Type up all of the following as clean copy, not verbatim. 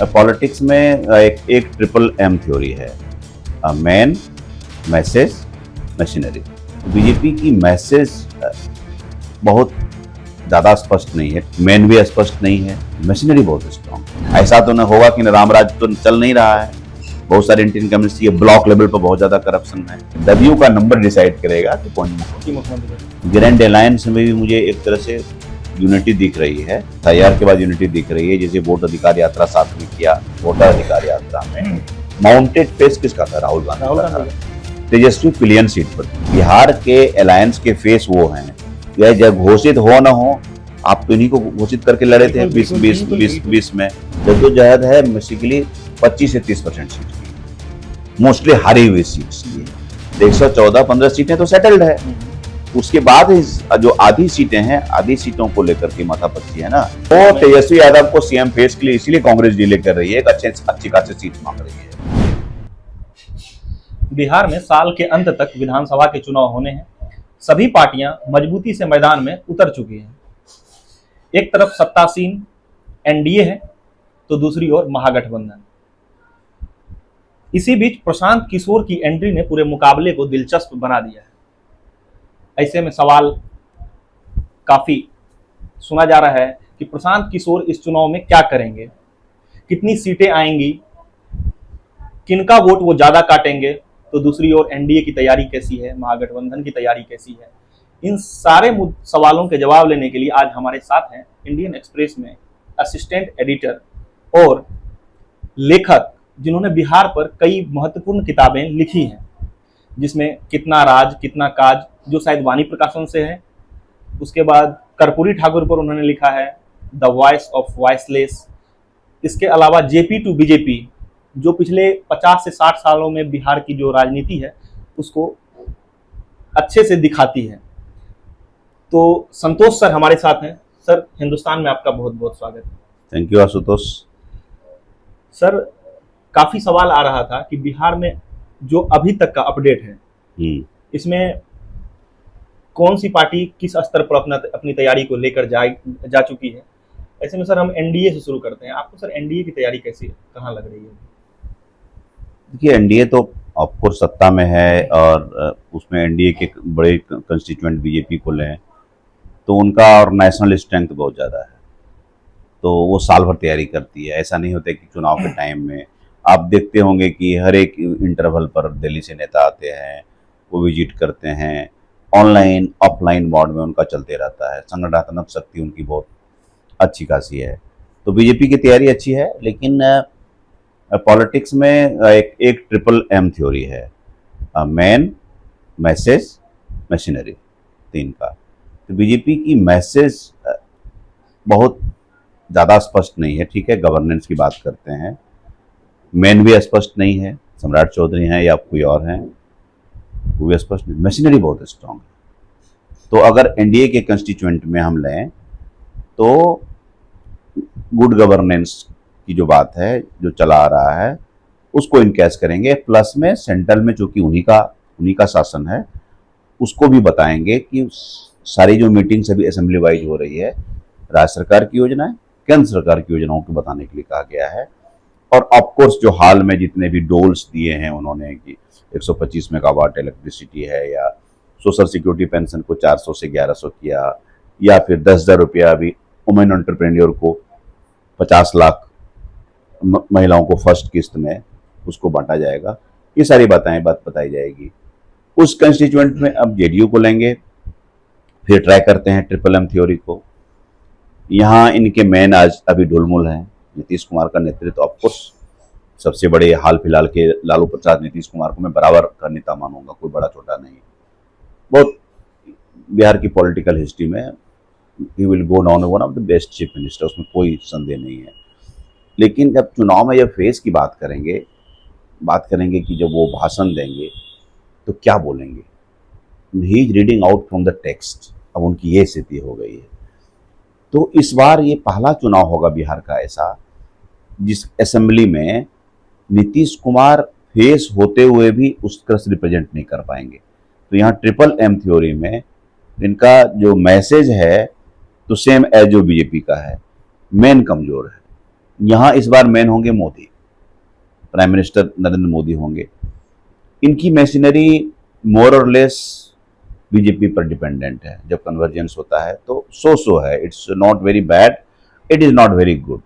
Politics में एक triple M theory है, मैन, मैसेज, मशीनरी। बीजेपी की मैसेज बहुत ज़्यादा स्पष्ट नहीं है, मैन भी स्पष्ट नहीं है, मशीनरी बहुत स्ट्रॉन्ग। ऐसा तो न होगा कि न रामराज तो चल नहीं रहा है, बहुत सारे इंडियन कम्युनिस्ट ब्लॉक लेवल पर बहुत ज़्यादा करप्शन है। डब्ल्यू का नंबर डिसाइड करेगा कि कौन मुख्यमंत्री। ग्रैंड अलायंस में भी मुझे एक तरह से यूनिटी दिख रही है, तैयार के बाद यूनिटी दिख रही है। जैसे वोट अधिकार यात्रा साथ में किया, वोटर अधिकार यात्रा में माउंटेड फेस किसका था? राहुल गांधी का था। तेजस्वी पिलियन सीट पर। बिहार के अलायंस के फेस वो हैं, यह जब घोषित हो न हो, आप तो इन्हीं को घोषित करके लड़े थे 20 में। जद्दोजहद है बेसिकली 25 से 30% सीट की, मोस्टली हारी हुई सीट्स की। 114-15 सीटें तो सेटल्ड है। उसके बाद जो आधी सीटें हैं, आधी सीटों को लेकर के माथापच्ची है ना, वो तेजस्वी यादव को सीएम फेस के लिए इसीलिए कांग्रेस डिले कर रही है, एक अच्छी खासी सीट मांग रही है। बिहार में साल के अंत तक विधानसभा के चुनाव होने हैं। सभी पार्टियां मजबूती से मैदान में उतर चुकी हैं। एक तरफ सत्तासीन एनडीए है तो दूसरी ओर महागठबंधन। इसी बीच प्रशांत किशोर की एंट्री ने पूरे मुकाबले को दिलचस्प बना दिया है। ऐसे में सवाल काफी सुना जा रहा है कि प्रशांत किशोर इस चुनाव में क्या करेंगे, कितनी सीटें आएंगी, किनका वोट वो ज्यादा काटेंगे, तो दूसरी ओर एनडीए की तैयारी कैसी है, महागठबंधन की तैयारी कैसी है। इन सारे सवालों के जवाब लेने के लिए आज हमारे साथ हैं इंडियन एक्सप्रेस में असिस्टेंट एडिटर और लेखक, जिन्होंने बिहार पर कई महत्वपूर्ण किताबें लिखी हैं, जिसमें कितना राज कितना काज, जो शायद वाणी प्रकाशन से है। उसके बाद कर्पूरी ठाकुर पर उन्होंने लिखा है द वॉइस ऑफ वॉइसलेस। इसके अलावा जेपी टू बीजेपी, जो पिछले 50 से 60 सालों में बिहार की जो राजनीति है उसको अच्छे से दिखाती है। तो संतोष सर हमारे साथ हैं। सर, हिंदुस्तान में आपका बहुत बहुत स्वागत है। Thank you Ashutosh. सर, काफी सवाल आ रहा था कि बिहार में जो अभी तक का अपडेट है, इसमें कौन सी पार्टी किस स्तर पर अपनी तैयारी को लेकर जा चुकी है। ऐसे में सर हम एनडीए से शुरू करते हैं। आपको सर एनडीए की तैयारी कैसी कहाँ लग रही है? देखिए, एनडीए तो ऑफकोर्स सत्ता में है और उसमें एनडीए के बड़े कंस्टिट्यूएंट बीजेपी को लें तो उनका और नेशनल स्ट्रेंथ बहुत ज़्यादा है, तो वो साल भर तैयारी करती है। ऐसा नहीं होता कि चुनाव के टाइम में आप देखते होंगे कि हर एक इंटरवल पर दिल्ली से नेता आते हैं, वो विजिट करते हैं, ऑनलाइन ऑफलाइन मोड में उनका चलते रहता है। संगठनात्मक शक्ति उनकी बहुत अच्छी खासी है, तो बीजेपी की तैयारी अच्छी है। लेकिन पॉलिटिक्स में एक ट्रिपल एम थ्योरी है, मैन, मैसेज, मशीनरी, तीन का। तो बीजेपी की मैसेज बहुत ज़्यादा स्पष्ट नहीं है, ठीक है, गवर्नेंस की बात करते हैं। मैन भी स्पष्ट नहीं है, सम्राट चौधरी हैं या कोई और हैं, वो भी स्पष्ट नहीं। मशीनरी बहुत स्ट्रांग है। तो अगर एनडीए के कंस्टिट्यूएंट में हम लें तो गुड गवर्नेंस की जो बात है, जो चला आ रहा है, उसको इनकैश करेंगे। प्लस में सेंट्रल में चूंकि उन्हीं का शासन है, उसको भी बताएंगे कि सारी जो मीटिंग सभी असेंबली वाइज हो रही है, राज्य सरकार की योजनाएं, केंद्र सरकार की योजनाओं को बताने के लिए कहा गया है। और ऑफकोर्स जो हाल में जितने भी डोल्स दिए हैं उन्होंने कि 125 मेगावाट इलेक्ट्रिसिटी है, या सोशल सिक्योरिटी पेंशन को 400 से 1100 किया, या फिर 10,000 रुपया अभी वुमेन एंटरप्रेन्योर को 50 लाख महिलाओं को फर्स्ट किस्त में उसको बांटा जाएगा। ये सारी बात बताई जाएगी। उस कंस्टिट्यूएंट में अब जेडीयू को लेंगे, फिर ट्राई करते हैं ट्रिपल एम थ्योरी को। यहाँ इनके मेन आज अभी ढुलमुल हैं। नीतीश कुमार का नेतृत्व, ऑफकोर्स सबसे बड़े हाल फिलहाल के लालू प्रसाद नीतीश कुमार को मैं बराबर का नेता मानूंगा, कोई बड़ा छोटा नहीं। बहुत बिहार की पॉलिटिकल हिस्ट्री में he will go down one of the best chief minister, उसमें कोई संदेह नहीं है। लेकिन जब चुनाव में जब फेस की बात करेंगे कि जब वो भाषण देंगे तो क्या बोलेंगे, he is reading out from the text. अब उनकी ये स्थिति हो गई है। तो इस बार ये पहला चुनाव होगा बिहार का ऐसा जिस असेंबली में नीतीश कुमार फेस होते हुए भी उस तरह से रिप्रेजेंट नहीं कर पाएंगे। तो यहाँ ट्रिपल एम थ्योरी में इनका जो मैसेज है तो सेम एज जो बीजेपी का है, मेन कमजोर है। यहाँ इस बार मेन होंगे मोदी, प्राइम मिनिस्टर नरेंद्र मोदी होंगे। इनकी मशीनरी मोर और लेस बीजेपी पर डिपेंडेंट है। जब कन्वर्जेंस होता है तो सो है, it's not very bad, it is not very good.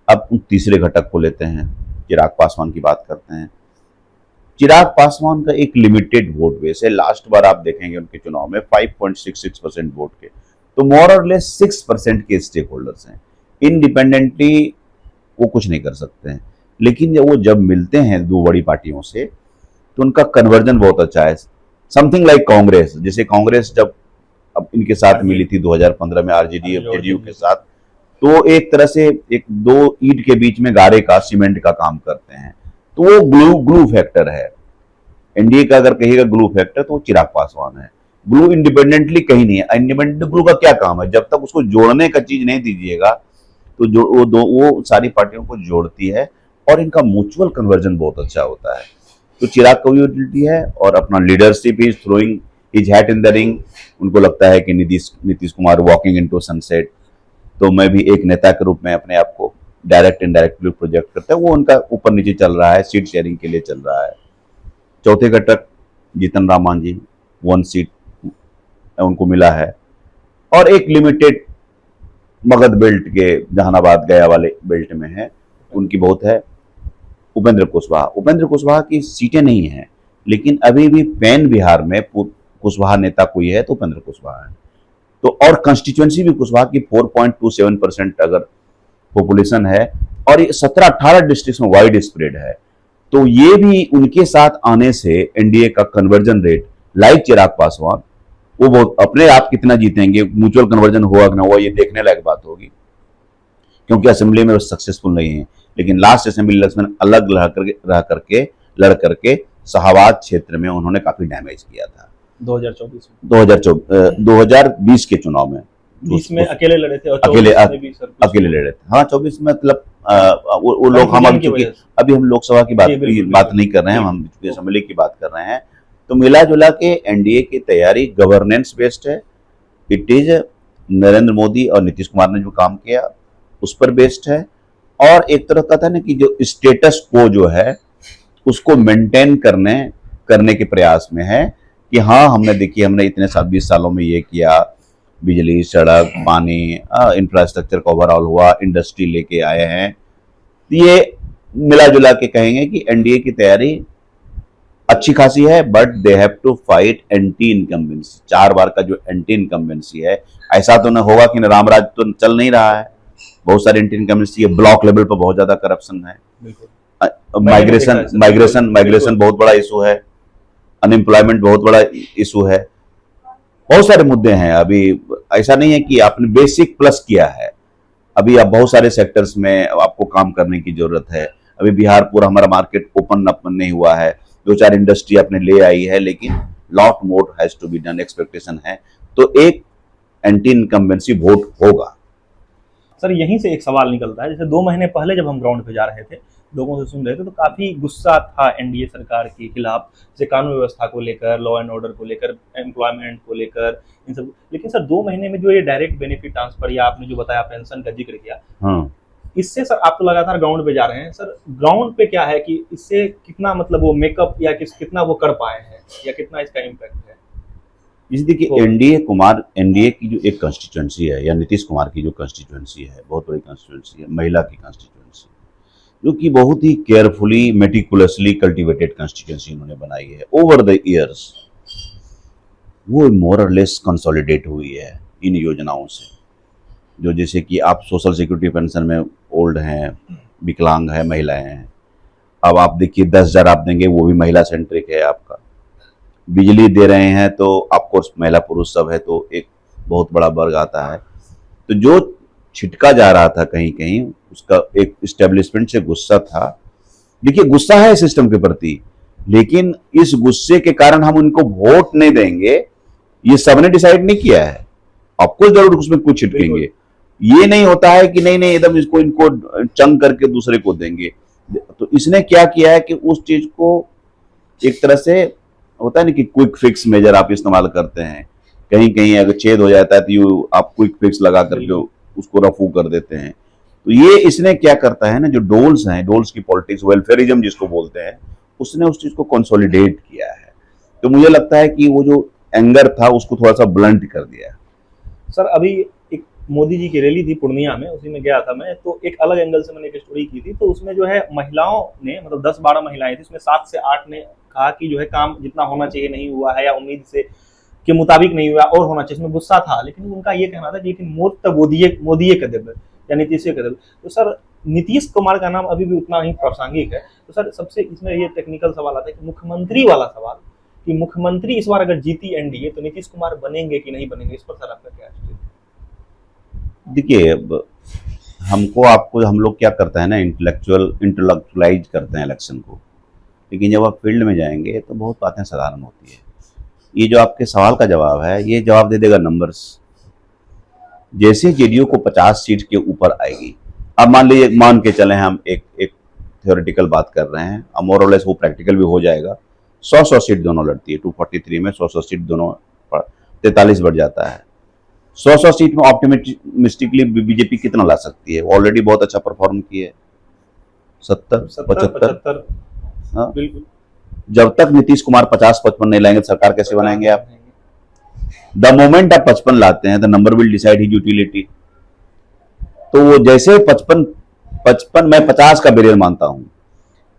अब तीसरे घटक को लेते हैं, चिराग पासवान की बात करते हैं। चिराग पासवान का एक लिमिटेड वोट बेस है। लास्ट बार आप देखेंगे उनके चुनाव में 5.66% वोट के, तो मोर और लेस 6% के स्टेक होल्डर्स हैं। इंडिपेंडेंटली वो कुछ नहीं कर सकते हैं, लेकिन जब मिलते हैं दो बड़ी पार्टियों से तो उनका कन्वर्जन बहुत अच्छा है। समथिंग लाइक कांग्रेस, जैसे कांग्रेस जब अब इनके साथ मिली थी 2015 में आरजेडी और जेडीयू के साथ, तो एक तरह से एक दो ईंट के बीच में गारे का, सीमेंट का काम करते हैं। तो वो ग्लू फैक्टर है। एनडीए का अगर कहिएगा ग्लू फैक्टर तो चिराग पासवान है। ग्लू इंडिपेंडेंटली कहीं नहीं है। इंडिपेंडेंट ग्लू का क्या काम है? जब तक उसको जोड़ने का चीज नहीं दीजिएगा तो जो वो सारी पार्टियों को जोड़ती है, और इनका म्यूचुअल कन्वर्जन बहुत अच्छा होता है। तो चिराग का यूटिलिटी है, और अपना leadership is throwing his hat in the ring. उनको लगता है कि Nitish Kumar walking into sunset, तो मैं भी एक नेता के रूप में अपने आप को डायरेक्ट इनडायरेक्टली प्रोजेक्ट करता है। वो उनका ऊपर नीचे चल रहा है, सीट शेयरिंग के लिए चल रहा है। चौथे घटक जीतन राम मांझी, 1 सीट उनको मिला है, और एक लिमिटेड मगध बेल्ट के जहानाबाद गया वाले बेल्ट में है, उनकी बहुत है। उपेंद्र कुशवाहा की सीटें नहीं हैं, लेकिन अभी भी पैन बिहार में कुशवाहा नेता कोई है तो उपेंद्र कुशवाहा है। तो और कंस्टिट्यूएंसी भी कुशवाहा की 4.27% अगर पॉपुलेशन है, और ये 17-18 डिस्ट्रिक्ट में वाइड स्प्रेड है। तो ये भी उनके साथ आने से एनडीए का conversion rate, like Chirag Paswan, वो बहुत अपने आप कितना जीतेंगे, म्यूचुअल कन्वर्जन हुआ कि ना हुआ ये देखने लायक बात होगी, क्योंकि असेंबली में वो सक्सेसफुल नहीं है। लेकिन लास्ट असेंबली इलेक्शन अलग लड़ करके शाहबाद क्षेत्र में उन्होंने काफी डैमेज किया था 2020 के चुनाव में। 20 में अकेले लड़े थे और अकेले लड़े थे। हाँ, 24 में मतलब वो लोग, हम अभी हम लोकसभा की बात नहीं कर रहे हैं, हम असेंबली की बात कर रहे हैं। तो मिला जुला के एनडीए की तैयारी गवर्नेंस बेस्ड है। इट इज नरेंद्र मोदी और नीतीश कुमार ने जो काम किया उस पर बेस्ड है, और एक तरह का था ना कि जो स्टेटस को जो है उसको मेंटेन करने के प्रयास में है कि हाँ, हमने इतने 20 सालों में ये किया, बिजली, सड़क, पानी, इंफ्रास्ट्रक्चर का ओवरऑल हुआ, इंडस्ट्री लेके आए हैं। ये मिला जुला के कहेंगे कि एनडीए की तैयारी अच्छी खासी है, but they have to fight anti incumbency. 4 बार का जो एंटी इनकम्बेंसी है, ऐसा तो न होगा कि रामराज तो चल नहीं रहा है, बहुत सारे एंटी इनकम्बेंसी है। ब्लॉक लेवल पर बहुत ज्यादा करप्शन है, माइग्रेशन बहुत बड़ा इशू है, अनएम्प्लॉयमेंट बहुत बड़ा इशू है, बहुत सारे मुद्दे हैं। अभी ऐसा नहीं है कि आपने बेसिक प्लस किया है, अभी आप बहुत सारे सेक्टर्स में आपको काम करने की जरूरत है। अभी बिहार पूरा हमारा मार्केट ओपन अप नहीं हुआ है, 2-4 इंडस्ट्री आपने ले आई है, लेकिन lot more has to be done, expectation है। तो एक एंटी इनकम्बेंसी वोट होगा। सर, यहीं से एक सवाल निकलता है, जैसे 2 महीने पहले जब हम ग्राउंड पे जा रहे थे, लोगों से सुन रहे थे, तो काफी गुस्सा था एनडीए सरकार के खिलाफ, जैसे कानून व्यवस्था को लेकर, लॉ एंड ऑर्डर को लेकर, एम्प्लॉयमेंट को लेकर, इन सब। लेकिन सर 2 महीने में जो ये डायरेक्ट बेनिफिट ट्रांसफर या आपने जो बताया, पेंशन का जिक्र किया, हाँ, इससे सर आप तो लगातार ग्राउंड पे जा रहे हैं, सर ग्राउंड पे क्या है कि इससे कितना मतलब वो मेकअप या कितना वो कर पाए हैं, या कितना इसका इम्पैक्ट है? इस देखिए, एनडीए की जो एक कंस्टिट्यूएंसी है, या नीतीश कुमार की जो कंस्टिट्यूएंसी है, बहुत बड़ी कंस्टिट्यूएंसी है, महिला की कंस्टिट्यूएंसी, जो कि बहुत ही केयरफुली, मेटिकुलसली कल्टिवेटेड कंस्टिट्यूएंसी उन्होंने बनाई है ओवर द इयर्स। वो मोर और लेस कंसोलिडेट हुई है इन योजनाओं से, जो जैसे कि आप सोशल सिक्योरिटी पेंशन में ओल्ड हैं, विकलांग है, महिलाएं हैं, अब आप देखिए 10,000 आप देंगे, वो भी महिला सेंट्रिक है आपका। बिजली दे रहे हैं तो ऑफकोर्स महिला पुरुष सब है, तो एक बहुत बड़ा वर्ग आता है। तो जो छिटका जा रहा था कहीं कहीं, उसका एक इस्टेब्लिशमेंट से गुस्सा था। देखिए, गुस्सा है सिस्टम के प्रति, लेकिन इस गुस्से के कारण हम उनको वोट नहीं देंगे, ये सबने डिसाइड नहीं किया है। आपको जरूर उसमें कुछ छिटकेंगे, ये नहीं होता है कि नहीं एकदम इनको चंग करके दूसरे को देंगे। तो इसने क्या किया है कि उस चीज को एक तरह से होता है ना कि क्विक फिक्स मेजर आप इस्तेमाल करते हैं, कहीं कहीं अगर छेद हो जाता है तो आप क्विक फिक्स लगा करके उसको रफू कर देते हैं। तो ये इसने क्या करता है ना, जो डोल्स हैं, डोल्स की पॉलिटिक्स, वेलफेयरिज्म जिसको बोलते हैं, उसने उस चीज को कंसोलिडेट किया है। तो मुझे लगता है कि वो जो एंगर था उसको थोड़ा सा ब्लंट कर दिया। सर अभी एक मोदी जी की रैली थी पूर्णिया में, उसी में गया था मैं, तो एक अलग एंगल से मैंने एक स्टोरी की थी। तो उसमें जो है महिलाओं ने, मतलब 10-12 महिलाएं थी, उसमें 7 से 8 ने कहा कि जो है काम जितना होना चाहिए नहीं हुआ है, या उम्मीद से के मुताबिक नहीं हुआ और होना चाहिए, इसमें गुस्सा था। लेकिन उनका ये कहना था कि लेकिन मोद तक मोदी कर देवे या नीतीश कर देवे। तो सर नीतीश कुमार का नाम अभी भी उतना ही प्रासंगिक है। तो सर सबसे इसमें ये टेक्निकल सवाल आता है कि मुख्यमंत्री वाला सवाल, कि मुख्यमंत्री इस बार अगर जीती एनडीए तो नीतीश कुमार बनेंगे कि नहीं बनेंगे, इस पर सर आपका क्या है? देखिए, अब हमको आपको हम लोग क्या करते हैं ना, इंटेलेक्चुअलाइज करते हैं इलेक्शन को, लेकिन जब आप फील्ड में जाएंगे तो बहुत बातें साधारण होती है। ये जो आपके सवाल का जवाब है, ये जवाब दे देगा नंबर्स। जैसे जेडीयू को 50 सीट के ऊपर आएगी, अब मान लीजिए, मान के चले हम एक एक थ्योरेटिकल बात कर रहे हैं, अब मोर और लेस वो प्रैक्टिकल भी हो जाएगा। 100 सीट दोनों लड़ती है, 243 में 100 सीट दोनों, 43 बढ़ जाता है। 100 सीट में ऑप्टिमिस्टिकली बीजेपी कितना ला सकती है? ऑलरेडी बहुत अच्छा परफॉर्म की है, 70 75। हाँ, बिल्कुल। जब तक नीतीश कुमार 50-55 नहीं लाएंगे, सरकार कैसे बनाएंगे आप? द मोमेंट आप 55 लाते हैं, the number will decide his utility. तो वो जैसे 55 मैं 50 का बैरियर मानता हूं,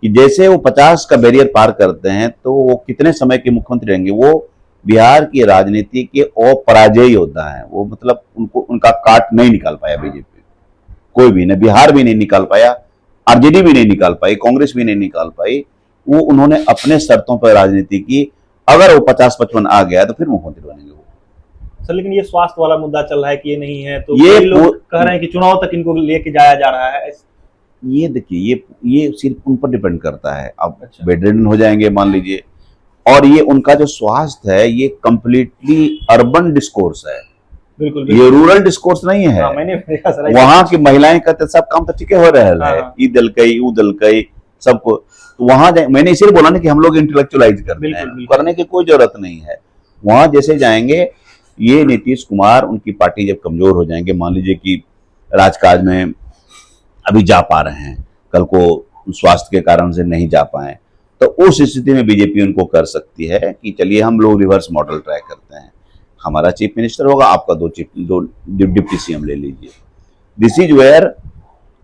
कि जैसे वो 50 का बैरियर पार करते हैं तो वो कितने समय के मुख्यमंत्री रहेंगे? वो बिहार की राजनीति के अपराजयी योद्धा है। वो मतलब उनको उनका काट नहीं निकाल पाया बीजेपी, कोई भी, न बिहार भी नहीं निकाल पाया, आरजेडी भी नहीं निकाल पाई, कांग्रेस भी नहीं निकाल पाई। वो उन्होंने अपने शर्तों पर राजनीति की। अगर वो 50-55 आ गया तो फिर मुख्यमंत्री बनेंगे वो। सर लेकिन ये स्वास्थ्य वाला मुद्दा चल रहा है कि ये नहीं है, तो ये कई लोग कह रहे हैं कि चुनाव तक इनको लेके जाया जा रहा है। ये देखिए, ये सिर्फ उन पर डिपेंड करता है। अब अच्छा। बेडरिडन हो जाएंगे मान लीजिए, और ये उनका जो स्वास्थ्य है ये कंप्लीटली अर्बन डिस्कोर्स है, बिल्कुल ये रूरल डिस्कोर्स नहीं है। हाँ, मैंने देखा सर। वहां की महिलाएं कहते सब काम तो ठीक हो रहा है, हाँ। ई दल कई ऊ दल कई सबको। तो वहां मैंने इसीलिए बोला ना कि हम लोग इंटेलेक्चुअलाइज करते हैं, बिल्कुल। करने की कोई जरूरत नहीं है। वहां जैसे जाएंगे, ये नीतीश कुमार, उनकी पार्टी जब कमजोर हो जाएंगे, मान लीजिए कि राजकाज में अभी जा पा रहे हैं, कल को स्वास्थ्य के कारण से नहीं जा पाए, तो उस स्थिति में बीजेपी उनको कर सकती है कि चलिए हम लोग रिवर्स मॉडल ट्राई करते हैं, हमारा चीफ मिनिस्टर होगा, आपका दो डिप्टी सीएम ले लीजिए। दिस इज वेयर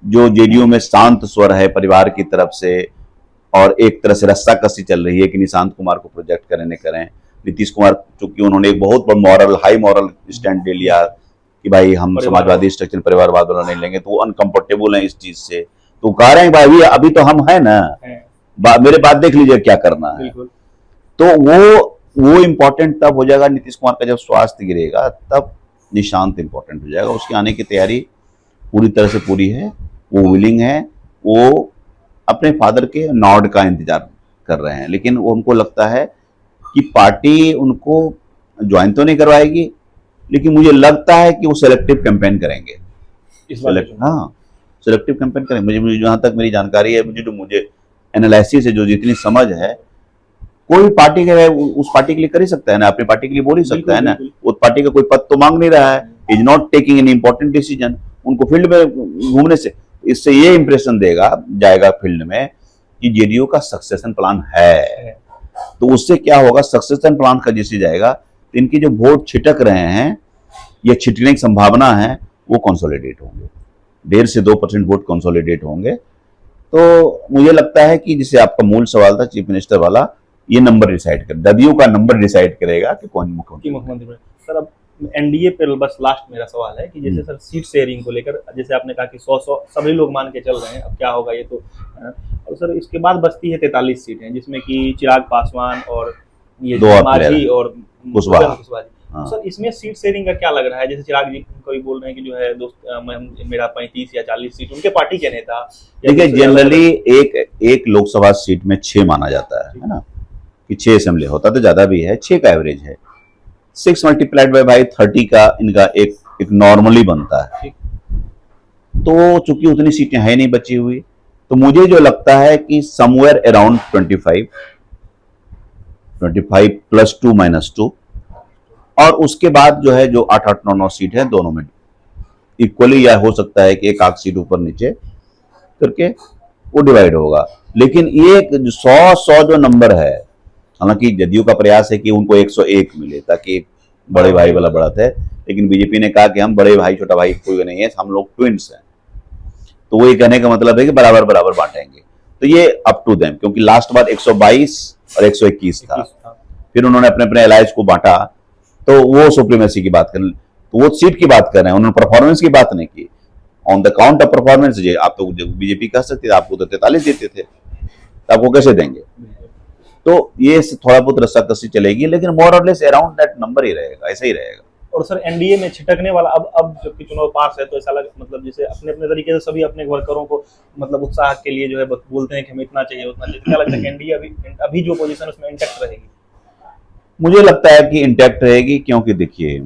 जो जेडीयू में शांत स्वर है परिवार की तरफ से, और एक तरह से रस्सा कसी चल रही है कि निशांत कुमार को प्रोजेक्ट करें न करें। नीतीश कुमार चूंकि उन्होंने एक बहुत बड़ा हाई मॉरल स्टैंड ले लिया कि भाई हम समाजवादी स्ट्रक्चर परिवारवाद वाला नहीं लेंगे, तो वो अनकंफर्टेबल है इस चीज से। तो कह रहे हैं भाई अभी तो हम है ना, मेरे बात देख लीजिए क्या करना है। तो वो इम्पोर्टेंट तब हो जाएगा, नीतीश कुमार का जब स्वास्थ्य गिरेगा तब निशांत इम्पोर्टेंट हो जाएगा। उसके आने की तैयारी पूरी तरह से पूरी है, वो विलिंग है, वो अपने फादर के नॉड का इंतजार कर रहे हैं। लेकिन वो उनको लगता है कि पार्टी उनको ज्वाइन तो नहीं करवाएगी, लेकिन मुझे लगता है कि वो सेलेक्टिव कैंपेन करेंगे। हाँ, सेलेक्टिव कैंपेन करेंगे। मुझे जहां तक मेरी जानकारी है, मुझे एनालिसिस है, जो जितनी समझ है, कोई पार्टी के उस पार्टी के लिए कर ही सकता है ना, अपनी पार्टी के लिए बोल ही सकता है ना। उस पार्टी का कोई पद तो मांग नहीं रहा है, is not taking an important decision. उनको फील्ड में घूमने से इससे ये इंप्रेशन जाएगा फील्ड में कि जेडीयू का सक्सेशन प्लान है। तो उससे क्या होगा, सक्सेशन प्लान का जैसे जाएगा तो इनकी जो वोट छिटक रहे हैं या छिटने की संभावना है वो कंसोलिडेट होंगे, 1.5 से 2% वोट कंसोलिडेट होंगे। तो मुझे लगता है कि जिसे आपका मूल सवाल था चीफ मिनिस्टर वाला, ये नंबर डिसाइड कर, जदयू का नंबर डिसाइड करेगा कि कौन मुख्यमंत्री। सर अब एनडीए पे बस लास्ट मेरा सवाल है कि जैसे सर सीट शेयरिंग को लेकर, जैसे आपने कहा कि 100 सभी लोग मान के चल रहे हैं, अब क्या होगा ये तो। और सर इसके बाद बचती है 43 सीटें, जिसमें कि चिराग पासवान और ये मांझी और कुशवाहा जी। हाँ। सर इसमें सीट शेयरिंग का क्या लग रहा है? जैसे चिराग जी कोई बोल रहे हैं कि जो है दोस्त मेरा 35 या 40 सीट, उनके पार्टी के नेता। देखिए, जनरली एक लोकसभा सीट में 6 माना जाता है ना, कि 6 असेंबली होता तो ज्यादा भी है, 6 का एवरेज है। 6 मल्टीप्लाइड बाय भाई 30 का इनका एक नॉर्मली बनता है। तो चूंकि उतनी सीटें है नहीं बची हुई, तो मुझे जो लगता है कि समवेयर अराउंड 25 प्लस 2 - 2, और उसके बाद जो है जो 8-8, 9-9 सीट है दोनों में इक्वली या हो सकता है कि एक आध सीट ऊपर नीचे करके वो डिवाइड होगा। लेकिन ये 100 जो नंबर है, हालांकि जदयू का प्रयास है कि उनको 101 मिले ताकि एक बड़े भाई वाला बढ़त है, लेकिन बीजेपी ने कहा कि हम बड़े भाई छोटा भाई कोई नहीं है, हम लोग ट्विंस हैं। तो वो ये कहने का मतलब है कि बराबर बराबर बांटेंगे। तो ये अप टू देम, क्योंकि लास्ट बार 122 और 121 था, फिर उन्होंने अपने अपने एलाइज को बांटा, तो वो सुप्रीमेसी की बात कर, तो वो सीट की बात कर रहे हैं, उन्होंने परफॉर्मेंस की बात नहीं की। On the count of performance आप तो बीजेपी कह सकते थे, आपको तो 43 देते थे, तो आपको कैसे देंगे? तो ये थोड़ा बहुत रस्साकसी चलेगी, लेकिन मोर और लेस अराउंड दैट नंबर ही रहेगा, ऐसा ही रहेगा। और सर एनडीए में छिटकने वाला अब जबकि चुनाव पास है तो ऐसा लग मतलब जैसे अपने अपने तरीके से सभी अपने वर्करों को मतलब उत्साह के लिए जो है बोलते हैं कि हमें इतना चाहिए उतना चाहिए। क्या लगता है कि एनडीए अभी जो पोजीशन उसमें इंटैक्ट रहेगी? मुझे लगता है कि इंटैक्ट रहेगी, क्योंकि देखिए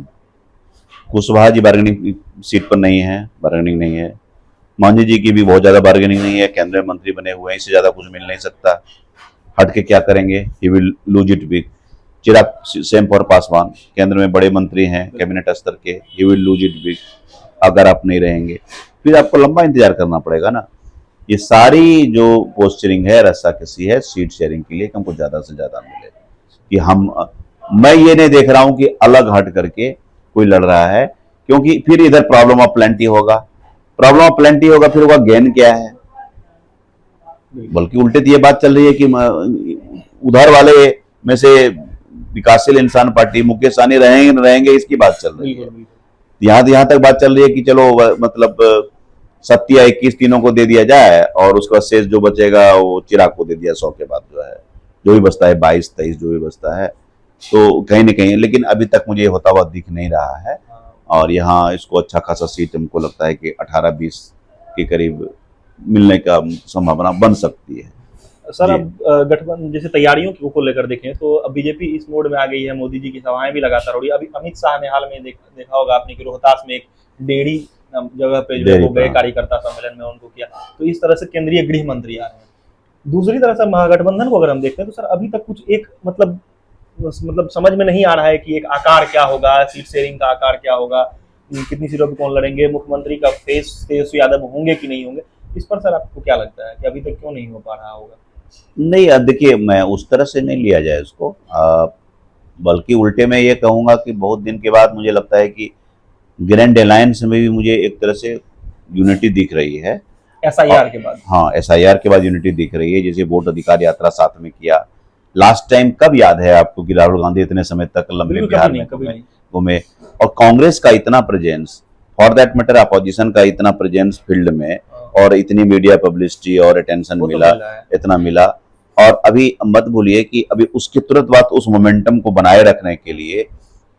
कुशवाहा जी बार्गेनिंग सीट पर नहीं है, बार्गेनिंग नहीं है। मांझी जी की भी बहुत ज्यादा बार्गेनिंग नहीं है, केंद्रीय मंत्री बने हुए हैं, इससे ज्यादा कुछ मिल नहीं सकता। हट के क्या करेंगे? He will lose it big. Chirag same for Paswan, केंद्र में बड़े मंत्री हैं कैबिनेट स्तर के, he will lose it big अगर आप नहीं रहेंगे। फिर आपको लंबा इंतजार करना पड़ेगा ना। ये सारी जो पोस्चरिंग है, रस्साकसी है सीट शेयरिंग के लिए कि हमको ज्यादा से ज्यादा मिले। कि मैं ये नहीं देख रहा हूं कि अलग हट करके कोई लड़ रहा है, क्योंकि फिर इधर प्रॉब्लम ऑफ प्लेंटी होगा, प्रॉब्लम ऑफ प्लेंटी होगा, फिर होगा गेन क्या है? बल्कि उल्टे तो ये बात चल रही है कि उधर वाले में से विकासशील इंसान पार्टी मुकेश सहनी रहेंगे इसकी बात चल रही है। यहाँ तक बात चल रही है कि चलो मतलब 70 या 21 तीनों को दे दिया जाए, और उसके बाद शेष जो बचेगा वो चिराग को दे दिया 100 के बाद, जो भी बचता है 22-23 जो भी बचता है, तो कहीं ना कहीं। लेकिन अभी तक मुझे होता हुआ दिख नहीं रहा है, और यहाँ इसको अच्छा खासा सीट हमको लगता है कि 18-20 के करीब मिलने का संभावना बन सकती है। सर अब गठबंधन जैसे तैयारियों को लेकर देखें तो अब बीजेपी इस मोड में आ गई है, मोदी जी की सभाएं भी लगातार हो रही है। अभी अमित शाह ने हाल में देखा होगा आपने कि रोहतास में एक डेयरी जगह पे जो है वो गए कार्यकर्ता सम्मेलन में उनको किया। तो इस तरह से केंद्रीय गृह मंत्री आ रहे हैं। दूसरी तरफ से महागठबंधन को अगर हम देखते हैं तो सर अभी तक कुछ एक मतलब समझ में नहीं आ रहा है कि एक आकार क्या होगा, सीट शेयरिंग का आकार क्या होगा, कितनी सीटों पर कौन लड़ेंगे, मुख्यमंत्री का फेस तेजस्वी यादव होंगे कि नहीं होंगे। इस पर सर आपको क्या लगता है कि अभी तक क्यों नहीं हो पा रहा होगा? नहीं, देखिए मैं उस तरह से नहीं लिया जाए इसको, बल्कि उल्टे मैं ये कहूँगा कि बहुत दिन के बाद मुझे लगता है कि ग्रैंड अलायंस में भी मुझे एक तरह से यूनिटी दिख रही है। एसआईआर के बाद? हाँ, एसआईआर के बाद यूनिटी दिख रही है। जैसे वोट अधिकार यात्रा साथ में किया लास्ट टाइम, कब याद है आपको कि राहुल गांधी इतने समय तक लंबे बिहार में घूमे, और कांग्रेस का इतना presence, for that matter opposition का इतना प्रेजेंस फील्ड में, और इतनी मीडिया पब्लिसिटी और अटेंशन मिला, इतना मिला। और अभी मत भूलिए कि अभी उसके तुरंत बाद उस मोमेंटम को बनाए रखने के लिए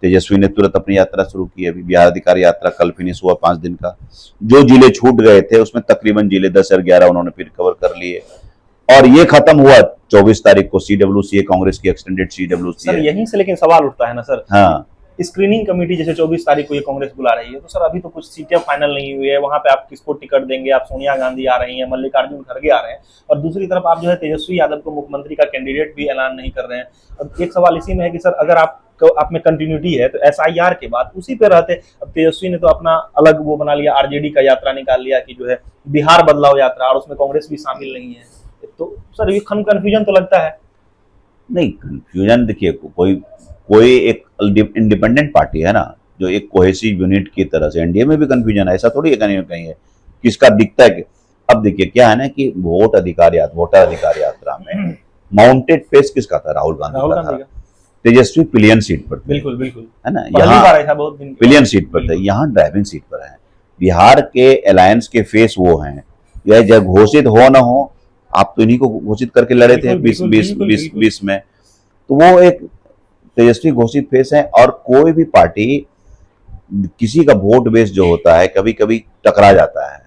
तेजस्वी ने तुरंत अपनी यात्रा शुरू की। अभी बिहार अधिकार यात्रा कल फिनिश हुआ 5 दिन का। जो जिले छूट गए थे उसमें तकरीबन जिले 10 और 11 उन्होंने फिर कवर कर लिए, और ये खत्म हुआ 24 तारीख को CWC, कांग्रेस की एक्सटेंडेड CWC। सर यहीं से लेकिन सवाल उठता है ना सर, हाँ, स्क्रीनिंग कमेटी जैसे 24 तारीख को ये कांग्रेस बुला रही है, तो सर अभी तो कुछ सीटें फाइनल नहीं हुई है, वहां पे आप किसको टिकट देंगे? आप सोनिया गांधी आ रही हैं, मल्लिकार्जुन खड़गे आ रहे हैं, और दूसरी तरफ आप जो है तेजस्वी यादव को मुख्यमंत्री का कैंडिडेट भी ऐलान नहीं कर रहे हैं। अब एक सवाल इसी में है कि सर अगर आप में कंटिन्यूटी है तो एसआईआर के बाद उसी पे रहते। अब तेजस्वी ने तो अपना अलग वो बना लिया, आरजेडी का यात्रा निकाल लिया कि जो है बिहार बदलाव यात्रा, और उसमें कांग्रेस भी शामिल नहीं है। तो सर ये कंफ्यूजन तो लगता है। नहीं, कंफ्यूजन देखिए, कोई एक इंडिपेंडेंट पार्टी है ना, जो एक कोहेसिव यूनिट की तरह से। एनडीए में भी कंफ्यूजन है, ऐसा थोड़ी है कहीं है किसका दिखता है कि। अब देखिए क्या है ना कि वोटर अधिकार यात्रा में माउंटेड पेस किसका था? राहुल गांधी का था। तेजस्वी पिलियन सीट पर थे, बिल्कुल है ना, यहाँ पिलियन सीट पर थे, यहाँ ड्राइविंग सीट पर है। बिहार के अलायंस के फेस वो हैं, यह जब घोषित हो न हो, आप तो इन्हीं को घोषित करके लड़े थे 20 में, तो वो एक तेजस्वी घोषित फेस है। और कोई भी पार्टी, किसी का वोट बेस जो होता है कभी कभी टकरा जाता है।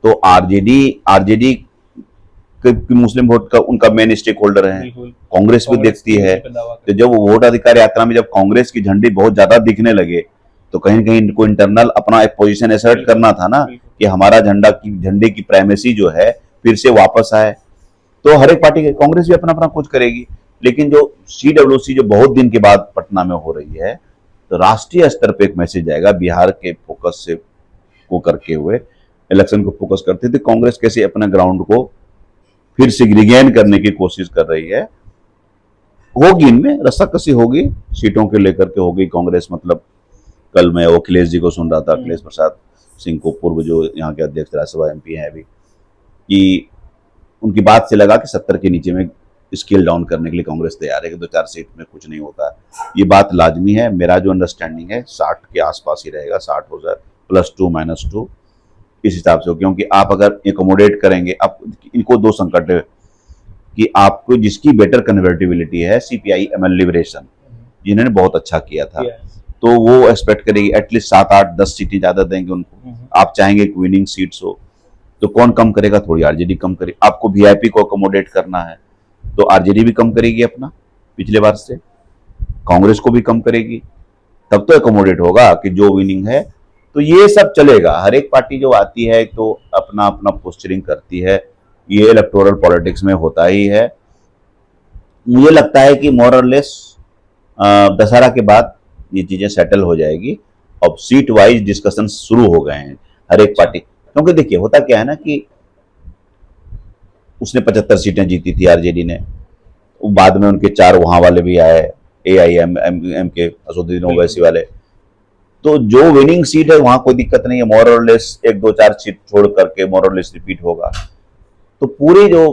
तो आरजेडी मुस्लिम वोट का उनका मेन स्टेक होल्डर है, कांग्रेस भी देखती है। तो जब वोट अधिकार यात्रा में जब कांग्रेस की झंडी बहुत ज्यादा दिखने लगे, तो कहीं न कहीं इनको इंटरनल अपना एक पोजीशन एसर्ट करना था ना, कि हमारा झंडे की प्राइमेसी जो है फिर से वापस आए। तो हर एक पार्टी, कांग्रेस भी अपना अपना कुछ करेगी। लेकिन जो CWC जो बहुत दिन के बाद पटना में हो रही है, तो राष्ट्रीय स्तर पे एक मैसेज जाएगा बिहार के फोकस से को करके हुए इलेक्शन को फोकस करते थे। कांग्रेस कैसे अपने ग्राउंड को फिर से रिगेन करने की कोशिश कर रही है। होगी, इनमें रस्साकसी होगी, सीटों के लेकर के होगी कांग्रेस। मतलब कल मैं अखिलेश जी को सुन रहा था, अखिलेश प्रसाद सिंह को, पूर्व जो यहाँ के अध्यक्ष राज्यसभा एमपी हैं अभी, कि उनकी बात से लगा कि 70 के नीचे में स्केल डाउन करने के लिए कांग्रेस तैयार है, कि 2-4 सीट में कुछ नहीं होता। ये बात लाजमी है। मेरा जो अंडरस्टैंडिंग है 60 के आसपास ही रहेगा, 60 हो जाए +2 -2 इस हिसाब से हो। क्योंकि आप अगर एकोमोडेट करेंगे, आप इनको 2 संकट है कि आपको जिसकी बेटर कन्वर्टिबिलिटी है, सीपीआई एमएल लिबरेशन जिन्होंने बहुत अच्छा किया था, तो वो एक्सपेक्ट करेगी एटलीस्ट 7, 8, 10 सीटें ज्यादा देंगे उनको। आप चाहेंगे कि विनिंग सीट्स हो, तो कौन कम करेगा? थोड़ी आरजेडी कम करेगी। आपको वीआईपी को अकोमोडेट करना है तो आरजेडी भी कम करेगी अपना पिछले बार से, कांग्रेस को भी कम करेगी, तब तो अकोमोडेट होगा कि जो विनिंग है। तो ये सब चलेगा। हर एक पार्टी जो आती है तो अपना अपना पोस्चरिंग करती है, ये इलेक्टोरल पॉलिटिक्स में होता ही है। मुझे लगता है कि मोर और लेस दशहरा के बाद ये चीजें सेटल हो जाएगी। अब सीट वाइज डिस्कशन शुरू हो गए हैं हर एक पार्टी। क्योंकि देखिए होता क्या है ना कि उसने 75 सीटें जीती थी आरजेडी ने, बाद में उनके 4 वहां वाले भी आए, एआईएम के असदुद्दीन ओवैसी वाले। तो जो विनिंग सीट है वहां कोई दिक्कत नहीं है, मोर और लेस 1-2-4 सीट छोड़ करके मोर और लेस रिपीट होगा। तो पूरी जो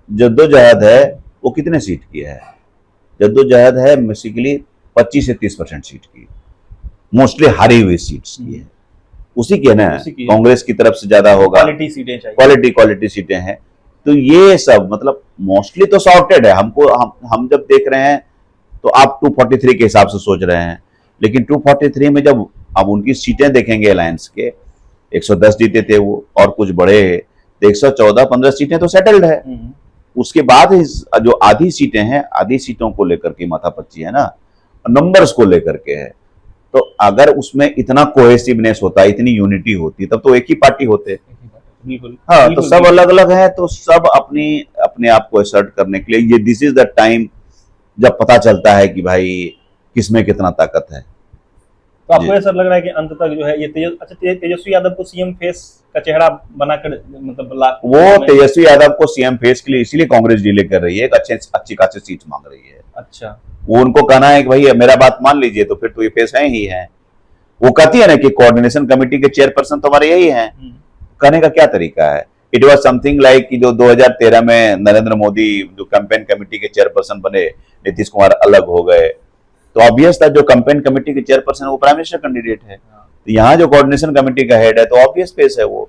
जद्दोजहद है वो कितने सीट की है? जद्दोजहद है बेसिकली 25 से 30% सीट की, मोस्टली हारी हुई सीट्स की है। उसी की है ना, कांग्रेस की तरफ से ज्यादा होगा, क्वालिटी सीटें चाहिए, क्वालिटी सीटें हैं। तो ये सब मतलब मोस्टली तो सॉर्टेड है। हमको हम जब देख रहे हैं तो आप 243 के हिसाब से सोच रहे हैं, लेकिन 243 में जब आप उनकी सीटें देखेंगे अलायंस के, 110 जीते थे वो और कुछ बड़े, तो 114-15 सीटें तो सेटल्ड है। उसके बाद जो आधी सीटें हैं, आधी सीटों को लेकर के माथापच्ची है ना, नंबर्स को लेकर के है। तो अगर उसमें इतना कोहेसिवनेस होता, इतनी यूनिटी होती, तब तो एक ही पार्टी होते। हाँ, तो सब अलग अलग है, तो सब अपने आप को असर्ट करने के लिए ये दिस इज द टाइम जब पता चलता है कि भाई किसमें कितना ताकत है। तो आपको ऐसा लग रहा है कि अंत तक जो है ये तेजस्वी यादव को सीएम फेस का चेहरा बनाकर, मतलब वो तेजस्वी यादव को सीएम फेस के लिए इसीलिए कांग्रेस डिले कर रही है, अच्छी खासी सीट मांग रही है। अच्छा, वो उनको कहना है कि भाई मेरा बात मान लीजिए, तो फिर तो ये फेस है ही है। वो कहती है ना कि कोऑर्डिनेशन कमेटी के चेयरपर्सन तो हमारे यही हैं। कहने का क्या तरीका है? इट वॉज समथिंग लाइक कि जो 2013 में नरेंद्र मोदी जो कैंपेन कमेटी के चेयरपर्सन बने, नीतीश कुमार अलग हो गए, तो ऑब्वियस था जो कैंपेन कमेटी के चेयरपर्सन वो प्राइम मिनिस्टर कैंडिडेट है। तो यहाँ जो कोऑर्डिनेशन कमेटी का हेड है तो ऑब्वियस फेस है वो।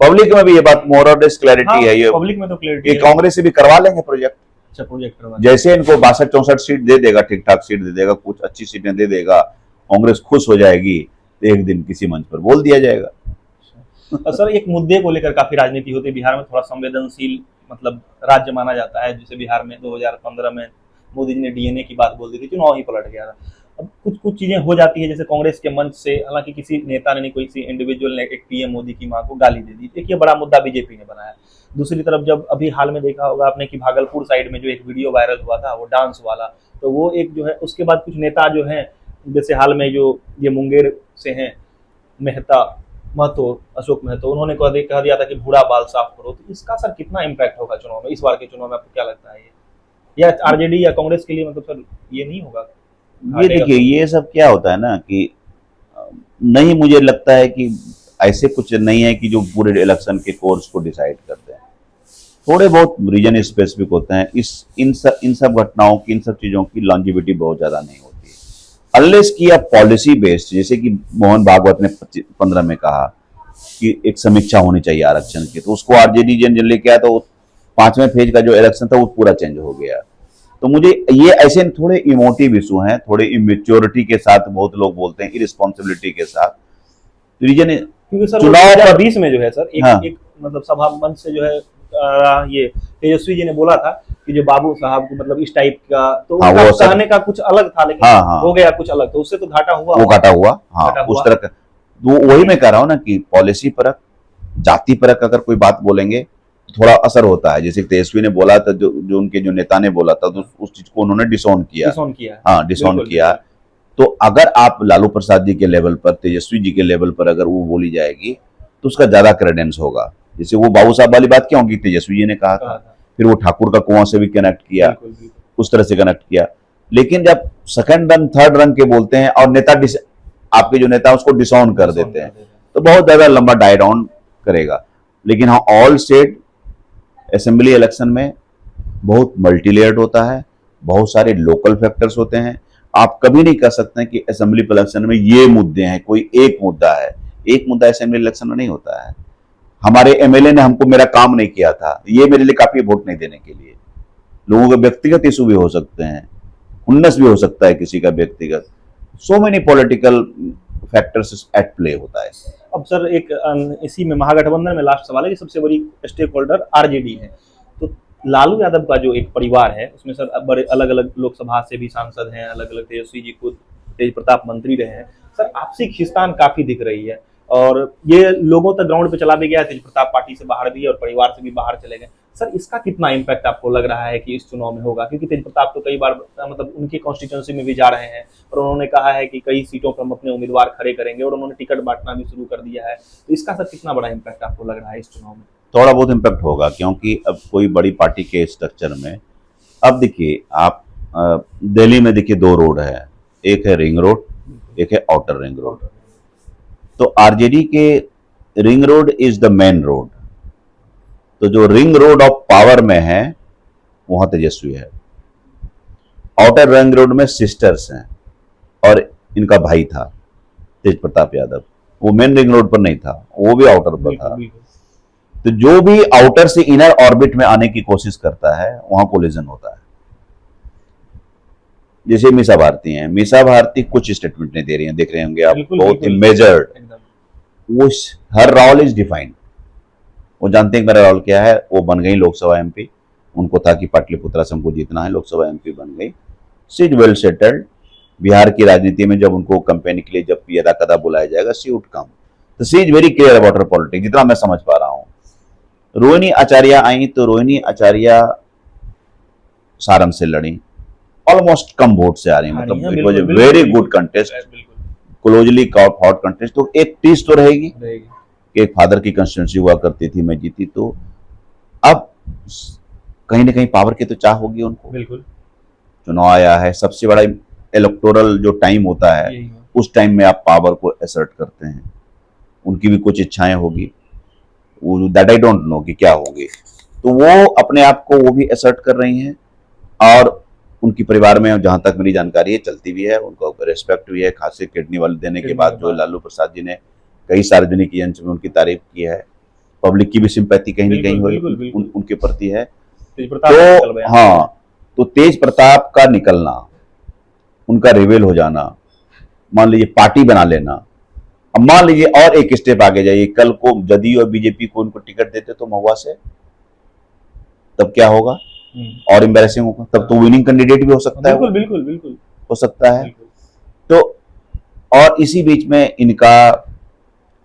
पब्लिक में भी ये बात मोर और लेस क्लैरिटी है, ये पब्लिक में तो क्लैरिटी, कांग्रेस से भी करवा लेंगे प्रोजेक्ट। अच्छा, प्रोजेक्ट करवा, जैसे इनको 62-64 सीट दे देगा, ठीक ठाक सीट दे देगा, कुछ अच्छी सीटें दे देगा, कांग्रेस खुश हो जाएगी, तो एक दिन किसी मंच पर बोल दिया जाएगा। सर, एक मुद्दे को लेकर काफी राजनीति होती है बिहार में, थोड़ा संवेदनशील मतलब राज्य माना जाता है। जैसे बिहार में 2015 में मोदी जी ने डीएनए की बात बोल दी थी, चुनाव ही पलट गया था। अब कुछ चीजें हो जाती है, जैसे कांग्रेस के मंच से, हालांकि किसी नेता ने नहीं, कोई इंडिविजुअल ने एक पीएम मोदी की मां को गाली दे दी, एक ये बड़ा मुद्दा बीजेपी ने बनाया। दूसरी तरफ जब अभी हाल में देखा होगा आपने कि भागलपुर साइड में जो एक वीडियो वायरल हुआ था वो डांस वाला, तो वो एक जो है, उसके बाद कुछ नेता जो हैं, जैसे हाल में जो ये मुंगेर से हैं महतो, अशोक महतो, उन्होंने कह दिया था कि बूढ़ा बाल साफ करो। तो इसका सर कितना इम्पैक्ट होगा चुनाव में, इस बार के चुनाव में आपको क्या लगता है? ये या आरजेडी या कांग्रेस के लिए मतलब सर ये नहीं होगा? ये देखिए, ये सब क्या होता है ना कि नहीं, मुझे लगता है कि ऐसे कुछ नहीं है कि जो पूरे इलेक्शन के कोर्स को डिसाइड करते हैं। थोड़े बहुत रीजन स्पेसिफिक होते हैं। इन सब घटनाओं की, इन सब चीजों की लॉन्जिविटी बहुत ज्यादा नहीं होती है, अनलेस की आप पॉलिसी बेस्ड, जैसे कि मोहन भागवत ने 15 में कहा कि एक समीक्षा होनी चाहिए आरक्षण की, तो उसको आरजेडी जनरली क्या, तो 5वें फेज का जो इलेक्शन था वो पूरा चेंज हो गया। तो मुझे ये ऐसे थोड़े इमोटिव इशू हैं, थोड़े इमेच्योरिटी के साथ बहुत लोग बोलते हैं, इरिस्पॉन्सिबिलिटी के साथ। तो रीजन क्योंकि सर चुनाव 2020 में जो है सर एक मतलब सभा मंच से जो है ये तेजस्वी जी ने बोला था कि जो बाबू साहब को मतलब इस टाइप का, तो वो कहने का कुछ अलग था, लेकिन हो गया कुछ अलग, तो उससे तो घाटा हुआ, वो घाटा हुआ। हाँ, उस तरह का। तो वही मैं कह रहा हूँ ना कि पॉलिसी परक, जाति परक अगर कोई बात बोलेंगे थोड़ा असर होता है। जैसे तेजस्वी ने बोला था, जो उनके जो नेता ने बोला था, तो उस चीज को उन्होंने डिसऑन किया। हाँ, डिसऑन किया। तो अगर आप लालू प्रसाद जी के लेवल पर, तेजस्वी जी के लेवल पर अगर वो बोली जाएगी, तो उसका ज्यादा क्रेडेंस होगा। जैसे वो बाबू साहब वाली बात क्या होगी, तेजस्वी जी ने कहा था, फिर वो ठाकुर का कुआं से भी कनेक्ट किया, बिल्कुल, बिल्कुल। उस तरह से कनेक्ट किया। लेकिन जब सेकंड रंग थर्ड रंग के बोलते हैं और नेता आपके जो नेता उसको डिसऑन कर देते हैं, तो बहुत ज्यादा लंबा डाई डाउन करेगा। लेकिन हाँ, ऑल स्टेट असेंबली इलेक्शन में बहुत मल्टीलेयर्ड होता है, बहुत सारे लोकल फैक्टर्स होते हैं। आप कभी नहीं कह सकते हैं कि असेंबली इलेक्शन में ये मुद्दे हैं, कोई एक मुद्दा है। एक मुद्दा असेंबली इलेक्शन में नहीं होता है। हमारे एमएलए ने हमको मेरा काम नहीं किया था, ये मेरे लिए काफी वोट नहीं देने के लिए। लोगों के व्यक्तिगत इशू भी हो सकते हैं, हुन्नस भी हो सकता है किसी का व्यक्तिगत। So many political factors at play होता है। अब सर एक इसी में महागठबंधन में लास्ट सवाल है कि सबसे बड़ी स्टेक होल्डर आरजेडी है, तो लालू यादव का जो एक परिवार है उसमें सर बड़े अलग अलग लोकसभा से भी सांसद हैं, अलग अलग तेजस्वी जी खुद तेज प्रताप मंत्री रहे हैं। सर आपसी खींचतान काफी दिख रही है और ये लोगों तक ग्राउंड पे चला भी गया, तेज प्रताप पार्टी से बाहर भी और परिवार से भी बाहर चले गए। सर इसका कितना इम्पैक्ट आपको लग रहा है कि इस चुनाव में होगा, क्योंकि तेज प्रताप तो कई बार मतलब उनकी कॉन्स्टिट्यूंसी में भी जा रहे हैं और उन्होंने कहा है कि कई सीटों पर हम अपने उम्मीदवार खड़े करेंगे और उन्होंने टिकट बांटना भी शुरू कर दिया है। तो इसका सर कितना बड़ा इम्पैक्ट आपको लग रहा है इस चुनाव में? थोड़ा बहुत इम्पैक्ट होगा, क्योंकि अब कोई बड़ी पार्टी के स्ट्रक्चर में, अब देखिए आप दिल्ली में देखिए दो रोड है, एक है रिंग रोड, एक है आउटर रिंग रोड। तो आरजेडी के ring road is the main road, तो जो रिंग रोड ऑफ पावर में है वहां तेजस्वी है। आउटर रिंग रोड में सिस्टर्स हैं और इनका भाई था तेज प्रताप यादव, वो मेन रिंग रोड पर नहीं था, वो भी आउटर पर था। तो जो भी आउटर से इनर ऑर्बिट में आने की कोशिश करता है वहां कोलिजन होता है। जैसे मीसा भारती हैं, मीसा भारती कुछ स्टेटमेंट नहीं दे रही हैं, देख रहे होंगे आप, बहुत ही मेजर्ड। वो हर राउल इज डिफाइंड, वो जानते हैं कि मेरा राउल क्या है। वो बन गई लोकसभा एमपी, उनको था कि पाटलिपुत्रा से हमको जीतना है, लोकसभा एमपी बन गई, सी इज वेल सेटल्ड। बिहार की राजनीति में जब उनको कंपेन के लिए जब यदा कदा बुलाया जाएगा, सी वुड कम। तो she is very clear about her politics, जितना मैं समझ पा रहा हूं। रोहिणी आचार्य आई तो रोहिणी आचार्य सारन से लड़ी, ऑलमोस्ट कम वोट से आ रही, मतलब it was a very good contest, closely hot contest. तो एक टीस तो रहेगी कि एक फादर की कंस्टिट्यूंसी हुआ करती थी, मैं जीती, तो अब कहीं ना कहीं पावर की तो चाह होगी उनको। बिल्कुल, चुनाव आया है, सबसे बड़ा इलेक्टोरल जो टाइम होता है, उस टाइम में आप पावर को असर्ट करते हैं। उनकी भी कुछ इच्छाएं होगी, दैट आई डोंट नो कि क्या होगी। तो वो अपने आप को वो भी असर्ट कर रही हैं और उनकी परिवार में जहां तक मेरी जानकारी है चलती भी है, उनको रेस्पेक्ट भी है। खासी किडनी वाले देने के बाद जो लालू प्रसाद जी ने कई सार्वजनिक मंच में उनकी तारीफ की है, पब्लिक की भी सिंपैथी कहीं ना कहीं उनके प्रति है। तो हाँ, तो तेज प्रताप का निकलना, उनका रिवेल हो जाना, मान लीजिए पार्टी बना लेना, अब मान लीजिए और एक स्टेप आगे जाइए, कल को जदयू और बीजेपी को उनको टिकट देते तो महुआ से, तब क्या होगा? और एम्बैरेसिंग होगा, तब तो विनिंग कैंडिडेट भी हो सकता है, बिल्कुल बिल्कुल हो सकता है। तो और इसी बीच में इनका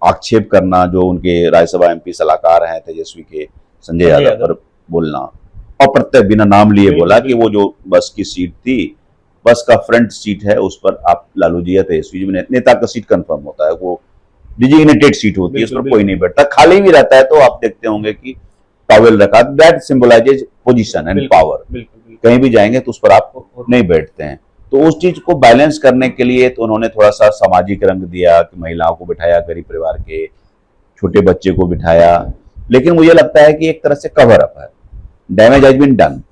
आक्षेप करना, जो उनके राज्यसभा एमपी सलाहकार हैं तेजस्वी के, संजय यादव पर बोलना, और प्रत्येक बिना नाम लिए बोला कि वो जो बस की सीट थी, बस का फ्रंट सीट है, उस पर आप लालू जी या तेजस्वी जी, नेता का सीट कंफर्म होता है, वो डिजिग्नेटेड सीट होती है, उस पर कोई नहीं बैठता, खाली भी रहता है। तो आप देखते होंगे कि टॉवेल रखा, that symbolises position and power. कहीं भी जाएंगे तो उस पर आप नहीं बैठते हैं। तो उस चीज को बैलेंस करने के लिए तो उन्होंने थोड़ा सा सामाजिक रंग दिया कि महिलाओं को बिठाया, गरीब परिवार के छोटे बच्चे को बिठाया। लेकिन मुझे लगता है कि एक तरह से कवर अप है, डैमेज हैज बीन डन।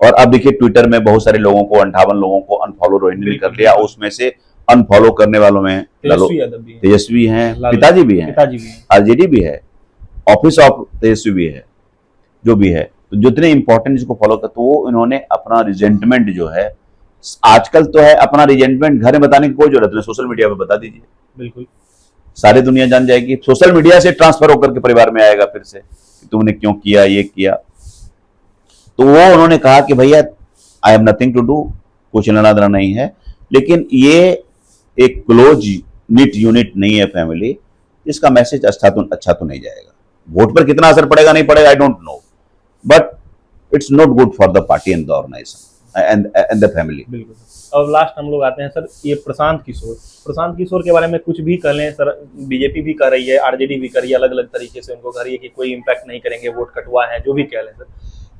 और अब देखिए ट्विटर में बहुत सारे लोगों को, 58 लोगों को अनफॉलो रोहिणी ने कर लिया। उसमें से अनफॉलो करने वालों में तेजस्वी हैं, पिताजी भी हैं, आरजेडी भी है, ऑफिस ऑफ तेजस्वी भी है, जो भी है। तो जितने इंपॉर्टेंट इसको फॉलो कर, तो वो इन्होंने अपना रिजेंटमेंट जो है, आजकल तो है अपना रिजेंटमेंट घर में बताने की कोई जरूरत नहीं, सोशल मीडिया पे बता दीजिए, बिल्कुल सारी दुनिया जान जाएगी। सोशल मीडिया से ट्रांसफर होकर के परिवार में आएगा फिर से कि तुमने क्यों किया, ये किया। तो वो उन्होंने कहा कि भैया I have nothing to do, कुछ लेना देना नहीं है। लेकिन ये एक क्लोज निट यूनिट नहीं है फैमिली, इसका मैसेज अच्छा तो नहीं जाएगा। वोट पर कितना असर पड़ेगा नहीं पड़ेगा I don't know, but it's not good for the party and the organisation. And the family. बिल्कुल। और लास्ट हम लोग आते हैं सर, ये प्रशांत किशोर के बारे में कुछ भी कह लें सर, बीजेपी भी कर रही है, आरजेडी भी कर रही है, अलग अलग तरीके से उनको कह रही है कि कोई इम्पैक्ट नहीं करेंगे, वोट कटवा है, जो भी कह लें सर,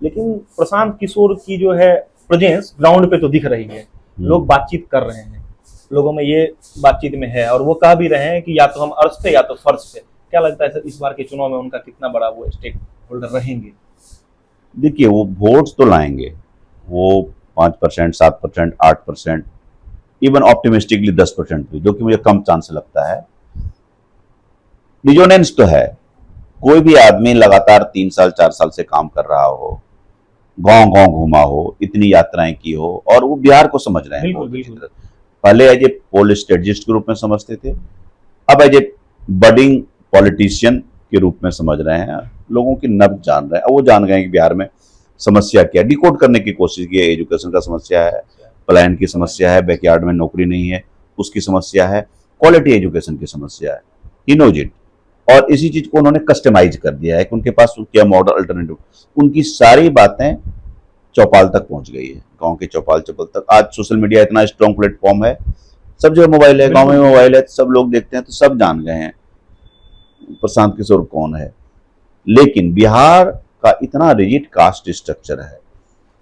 लेकिन प्रशांत किशोर की जो है प्रेजेंस ग्राउंड पे तो दिख रही है, लोग बातचीत कर रहे हैं, लोगों में ये बातचीत में है, और वो कह भी रहे हैं कि या तो हम अर्श पे या तो फर्श पे। क्या लगता है सर इस बार के चुनाव में उनका कितना बड़ा वो स्टेक होल्डर रहेंगे? देखिए, वो वोट्स तो लाएंगे, वो 5%, 7%, 8%, इवन ऑप्टिमिस्टिकली 10% भी, जो कि मुझे कम चांस लगता है। रिजोनेंस तो है, कोई भी आदमी लगातार 3 साल 4 साल से काम कर रहा हो, गांव गांव घूमा हो, इतनी यात्राएं की हो, और वो बिहार को समझ रहे हैं बिल्कुल बहुत अच्छी बिल्कुल। तरह। पहले एज ए पोल स्ट्रेटजिस्ट के रूप में समझते थे, अब एज ए बडिंग पॉलिटिशियन के रूप में समझ रहे हैं, लोगों की नब्ज जान रहे हैं। अब वो जान गए हैं कि बिहार में समस्या क्या, डिकोड करने की कोशिश की है। एजुकेशन का समस्या है, पलायन की समस्या है, बैकयार्ड में नौकरी नहीं है उसकी समस्या है, क्वालिटी एजुकेशन की समस्या है, ही नोज इट। और इसी चीज को उन्होंने कस्टमाइज कर दिया है कि उनके पास क्या मॉडल अल्टरनेटिव, उनकी सारी बातें चौपाल तक पहुंच गई है, गांव के चौपाल चौपाल तक। आज सोशल मीडिया इतना स्ट्रॉन्ग प्लेटफॉर्म है, सब जगह मोबाइल है, गांव में मोबाइल है, सब लोग देखते हैं, तो सब जान गए हैं प्रशांत किशोर कौन है। लेकिन बिहार का इतना रिजिड कास्ट स्ट्रक्चर है,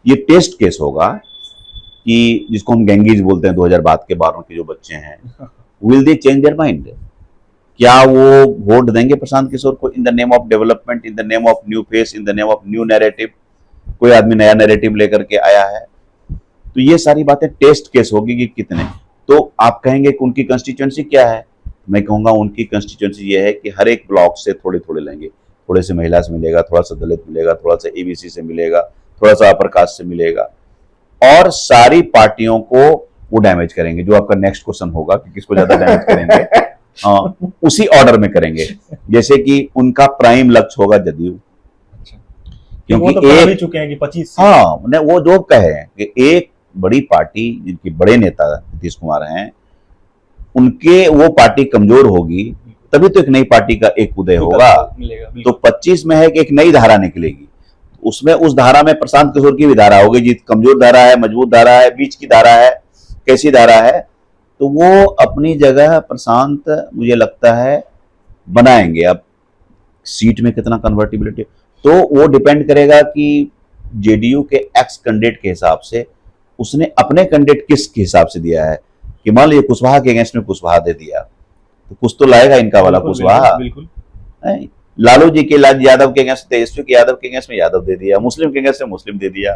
ये टेस्ट केस होगा कि जिसको हम गैंगीज बोलते हैं 2000 बाद के बाहर के जो बच्चे हैं, will they change their mind? क्या वो वोट देंगे प्रशांत किशोर को in the name of development, in the name of new face, in the name of new narrative? कोई आदमी नया नैरेटिव लेकर के आया है, तो ये सारी बातें टेस्ट केस होगी कि कितने। तो आप कहेंगे कि उनकी कंस्टिट्यूएंसी क्या है, मैं कहूंगा उनकी कंस्टिट्यूएंसी ये है कि हर एक ब्लॉक से थोड़े थोड़े लेंगे, थोड़े से महिला से मिलेगा, थोड़ा सा दलित मिलेगा, थोड़ा सा एबीसी से मिलेगा, थोड़ा सा अपर कास्ट से मिलेगा, और सारी पार्टियों को वो डैमेज करेंगे। जो आपका नेक्स्ट क्वेश्चन होगा कि किसको ज्यादा डैमेज करेंगे, उसी ऑर्डर में करेंगे। जैसे कि उनका प्राइम लक्ष्य होगा जदयू, क्योंकि वो तो कह भी चुके हैं कि 25। हाँ, वो जो कहे कि एक बड़ी पार्टी जिनके बड़े नेता नीतीश कुमार हैं, उनके वो पार्टी कमजोर होगी तभी तो एक नई पार्टी का एक उदय होगा। तो 25 में है कि एक नई धारा निकलेगी, उसमें उस धारा में प्रशांत किशोर की भी धारा होगी, जी कमजोर धारा है, मजबूत धारा है, बीच की धारा है, कैसी धारा है, तो वो अपनी जगह प्रशांत मुझे लगता है बनाएंगे। अब सीट में कितना कन्वर्टिबिलिटी, तो वो डिपेंड करेगा कि जेडीयू के एक्स कैंडिडेट के हिसाब से उसने अपने कैंडिडेट किस हिसाब से दिया है। कि मान लीजिए कुशवाहा के अगेंस्ट में कुशवाहा दे दिया, तो कुछ तो लाएगा इनका वाला कुशवाहा। लालू जी के यादव के अगेंस्ट, तेजस्वी के यादव के अगेंस्ट में यादव दे दिया, मुस्लिम के अगेंस्ट में मुस्लिम दे दिया,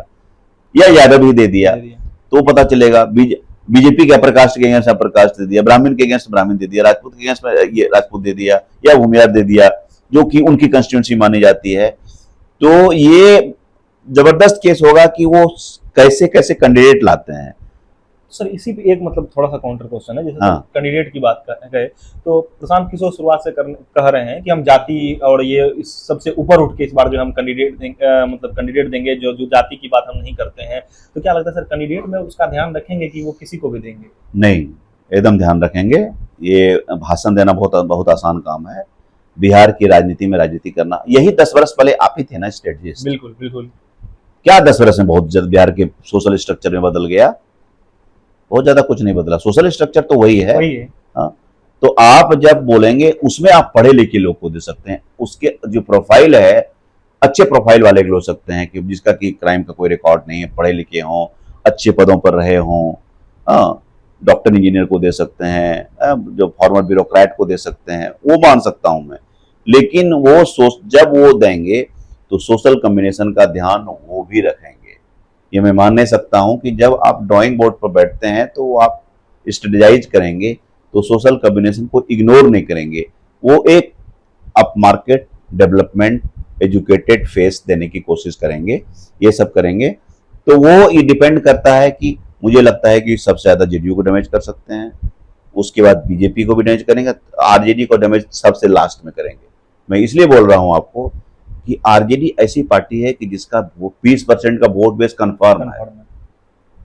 या यादव ही दे दिया, तो पता चलेगा। बीजेपी के अपर कास्ट के अगेंस्ट अपर कास्ट दे दिया, ब्राह्मण के अगेंस्ट ब्राह्मण दे दिया, राजपूत के अगेंस्ट में ये राजपूत दे दिया, या भूमियार दे दिया, जो कि उनकी कंस्टिट्यूंसी मानी जाती है। तो ये जबरदस्त केस होगा कि वो कैसे कैसे कैंडिडेट लाते हैं। सर इसी पे एक मतलब थोड़ा सा काउंटर क्वेश्चन है, जैसे कैंडिडेट की बात गए तो प्रशांत किशोर शुरुआत से कह रहे हैं कि हम जाति और ये इस सबसे ऊपर उठ के इस बार जो हम कैंडिडेट देंगे, जो जाति की बात हम नहीं करते हैं। तो क्या लगता है सर कैंडिडेट में उसका ध्यान रखेंगे कि वो किसी को भी देंगे? नहीं, एकदम ध्यान रखेंगे। ये भाषण देना बहुत बहुत आसान काम है, बिहार की राजनीति में राजनीति करना। यही 10 वर्ष पहले आप ही थे ना स्ट्रेटजिस्ट। बिल्कुल बिल्कुल। क्या 10 वर्ष में बहुत ज्यादा बिहार के सोशल स्ट्रक्चर में बदल गया? बहुत ज्यादा कुछ नहीं बदला, सोशल स्ट्रक्चर तो वही है। हाँ, तो आप जब बोलेंगे उसमें आप पढ़े लिखे लोग को दे सकते हैं, उसके जो प्रोफाइल है अच्छे प्रोफाइल वाले लोग सकते हैं, कि जिसका कि क्राइम का कोई रिकॉर्ड नहीं है, पढ़े लिखे हों, अच्छे पदों पर रहे हों। डॉक्टर इंजीनियर को दे सकते हैं, जो फॉर्मर ब्यूरोक्रेट को दे सकते हैं, वो मान सकता हूं मैं। लेकिन वो जब वो देंगे तो सोशल कॉम्बिनेशन का ध्यान वो भी रखेंगे। ये मैं मान नहीं सकता हूं कि जब आप ड्राइंग बोर्ड पर बैठते हैं तो आप स्ट्रेटेजाइज करेंगे तो सोशल कॉम्बिनेशन को इग्नोर नहीं करेंगे। वो एक up market development educated face देने की कोशिश करेंगे, ये सब करेंगे। तो वो ये डिपेंड करता है कि मुझे लगता है कि सबसे ज्यादा जेडीयू को डैमेज कर सकते हैं, उसके बाद बीजेपी को भी डैमेज करेंगे, आरजेडी को डैमेज सबसे लास्ट में करेंगे। मैं इसलिए बोल रहा हूं आपको कि आरजेडी ऐसी पार्टी है कि जिसका 20% का वोट बेस कन्फर्म है,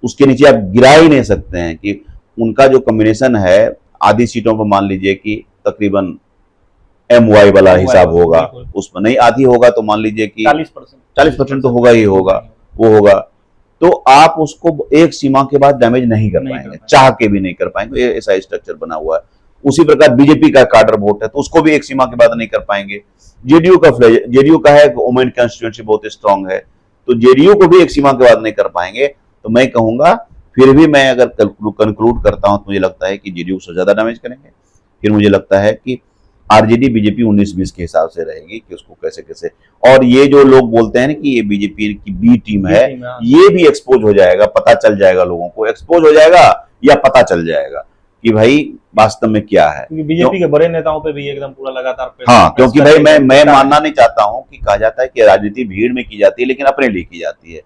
उसके नीचे आप गिरा ही नहीं सकते हैं। कि उनका जो कॉम्बिनेशन है आधी सीटों पर मान लीजिए कि तकरीबन MY वाला हिसाब होगा, उसमें नहीं आधी होगा तो मान लीजिए कि 40% तो होगा ही होगा, वो होगा। तो आप उसको एक सीमा के बाद डैमेज नहीं कर नहीं कर पाएंगे, पाएंगे। चाह के भी नहीं कर पाएंगे, ऐसा स्ट्रक्चर बना हुआ है। उसी प्रकार बीजेपी का काडर वोट है तो उसको भी एक सीमा के बाद नहीं कर पाएंगे। जेडीयू का है वुमेन कंस्टिट्यूएंसी बहुत स्ट्रांग है, तो जेडीयू को भी एक सीमा के बाद नहीं कर पाएंगे। तो मैं कहूंगा फिर भी मैं अगर कंक्लूड करता हूं तो मुझे लगता है कि जेडीयू से ज्यादा डैमेज करेंगे। फिर मुझे लगता है कि आरजेडी बीजेपी 19-20 के हिसाब से रहेगी कि उसको कैसे कैसे, और ये जो लोग बोलते हैं ना कि ये बीजेपी की बी टीम है, ये भी एक्सपोज हो जाएगा, पता चल जाएगा, लोगों को एक्सपोज हो जाएगा या पता चल जाएगा कि भाई वास्तव में क्या है। बीजेपी के बड़े नेताओं पे भी एकदम पूरा लगातार हाँ, क्योंकि भाई मैं मानना नहीं चाहता हूं कि कहा जाता है कि राजनीति भीड़ में की जाती है लेकिन अपने लिए की जाती है।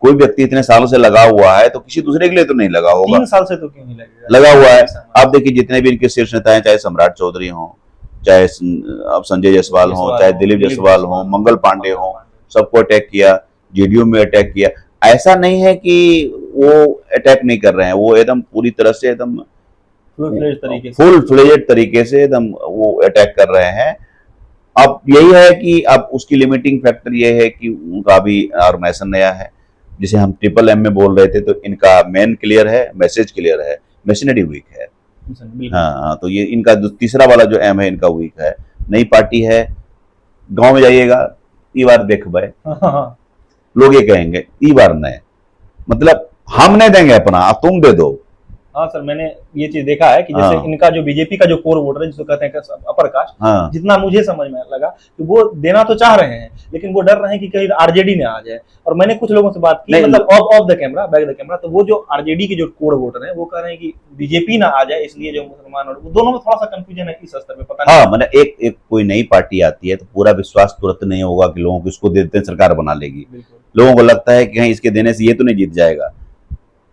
कोई व्यक्ति इतने सालों से लगा हुआ है तो किसी दूसरे के लिए तो नहीं लगा होगा। 3 साल से तो क्यों नहीं लगेगा, लगा हुआ है। आप देखिए जितने भी इनके शीर्ष नेता हैं, चाहे सम्राट चौधरी हों, चाहे अब संजय जायसवाल हों, चाहे दिलीप जायसवाल हों, मंगल पांडे हों, सबको अटैक किया, जेडीयू में अटैक किया। ऐसा नहीं है कि वो अटैक नहीं कर रहे हैं, वो एकदम पूरी तरह से एकदम फुल फ्लेजेड तरीके से एकदम वो अटैक कर रहे हैं। अब यही है कि अब उसकी लिमिटिंग फैक्टर ये है कि उनका भी ऑर्गेनाइजेशन नया है, जिसे हम ट्रिपल एम में बोल रहे थे, तो इनका मेन क्लियर है, मैसेज क्लियर है, मशीनरी वीक है। हाँ, तो ये इनका तीसरा वाला जो एम है इनका वीक है। नई पार्टी है, गांव में जाइएगा ई बार देख भाई, लोग ये कहेंगे ई बार नए, मतलब हम नहीं देंगे अपना, तुम दे दो। हाँ सर, मैंने ये चीज देखा है कि जैसे इनका जो बीजेपी का जो कोर वोटर है जिसको कहते हैं अपर कास्ट, जितना मुझे समझ में लगा कि वो देना तो चाह रहे हैं लेकिन वो डर रहे हैं कि कहीं आरजेडी ने आ जाए। और मैंने कुछ लोगों से बात की, मतलब of the camera, back the camera, तो वो जो आरजेडी के जो कोर वोटर है वो कह रहे हैं कि बीजेपी ना आ जाए, इसलिए जो मुसलमान और दोनों में थोड़ा सा कंफ्यूजन है इस स्तर में, पता नहीं। हाँ, मैंने एक कोई नई पार्टी आती है तो पूरा विश्वास तुरंत नहीं होगा कि लोगों को इसको देते हैं सरकार बना लेगी। लोगों को लगता है कि कहीं इसके देने से ये तो नहीं जीत जाएगा।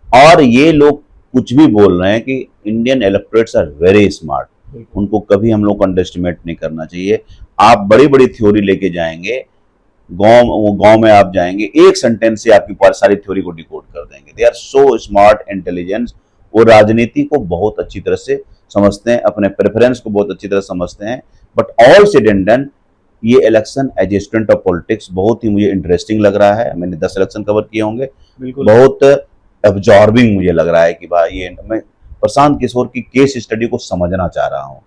और ये लोग कुछ भी बोल रहे हैं कि Indian electorates are very smart, उनको कभी हम लोग को अंडरएस्टिमेट नहीं करना चाहिए। आप बड़ी बड़ी थ्योरी लेके जाएंगे, गांव में आप जाएंगे, एक सेंटेंस से आपकी सारी थ्योरी को डिकोड कर देंगे। They are so smart, intelligence. वो राजनीति को बहुत अच्छी तरह से समझते हैं, अपने प्रेफरेंस को बहुत अच्छी तरह समझते हैं। But all said and done, ये election as a student of politics बहुत ही मुझे इंटरेस्टिंग लग रहा है। मैंने 10 इलेक्शन कवर किए होंगे, बहुत एब्जॉर्बिंग मुझे लग रहा है कि भाई ये मैं प्रशांत किशोर की केस स्टडी को समझना चाह रहा हूँ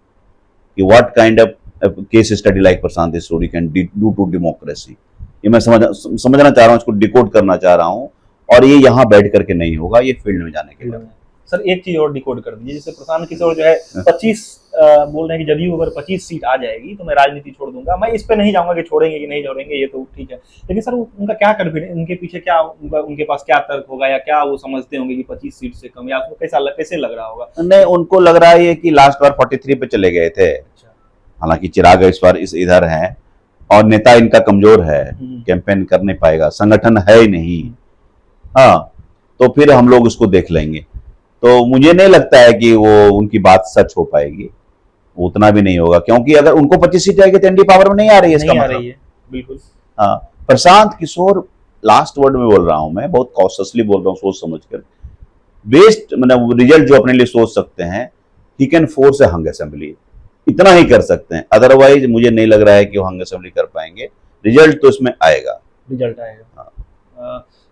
कि what kind of case study like Prashant Kishor can do to democracy. ये मैं समझना चाह रहा हूँ, इसको डिकोड करना चाह रहा हूँ। और ये यहाँ बैठ करके नहीं होगा, ये फील्ड में जाने के बाद। सर एक चीज और डिकोड कर दीजिए, जैसे प्रशांत किशोर जो है 25 बोल रहे हैं कि जदयू अगर 25 सीट आ जाएगी तो मैं राजनीति छोड़ दूंगा। मैं इस पे नहीं जाऊंगा कि छोड़ेंगे कि नहीं छोड़ेंगे, ये तो ठीक है, लेकिन सर उनका क्या कॉन्फिडेंस, उनके पीछे क्या, उनके पास क्या तर्क होगा, या क्या वो समझते होंगे कि 25 सीट से कम, या आपको कैसे लग रहा होगा? नहीं, उनको लग रहा है कि लास्ट बार 43 पे चले गए थे। हालांकि चिराग इस बार इधर है और नेता इनका कमजोर है, कैंपेन कर नहीं पाएगा, संगठन है ही नहीं। हाँ, तो फिर हम लोग उसको देख लेंगे। तो मुझे नहीं लगता है कि वो उनकी बात सच हो पाएगी, उतना भी नहीं होगा, क्योंकि अगर उनको 25 सीट आएगी तो एनडीए पावर में नहीं आ रही है, इसका मतलब। बिल्कुल। हाँ, प्रशांत किशोर, लास्ट वर्ड में बोल रहा हूं मैं, बहुत कॉशियसली बोल रहा हूँ, सोच समझकर। बेस्ट मतलब रिजल्ट जो अपने लिए सोच सकते हैं, he can force A hung assembly, इतना ही कर सकते हैं। अदरवाइज मुझे नहीं लग रहा है कि वो हंग असेंबली कर पाएंगे। रिजल्ट तो इसमें आएगा, रिजल्ट आएगा।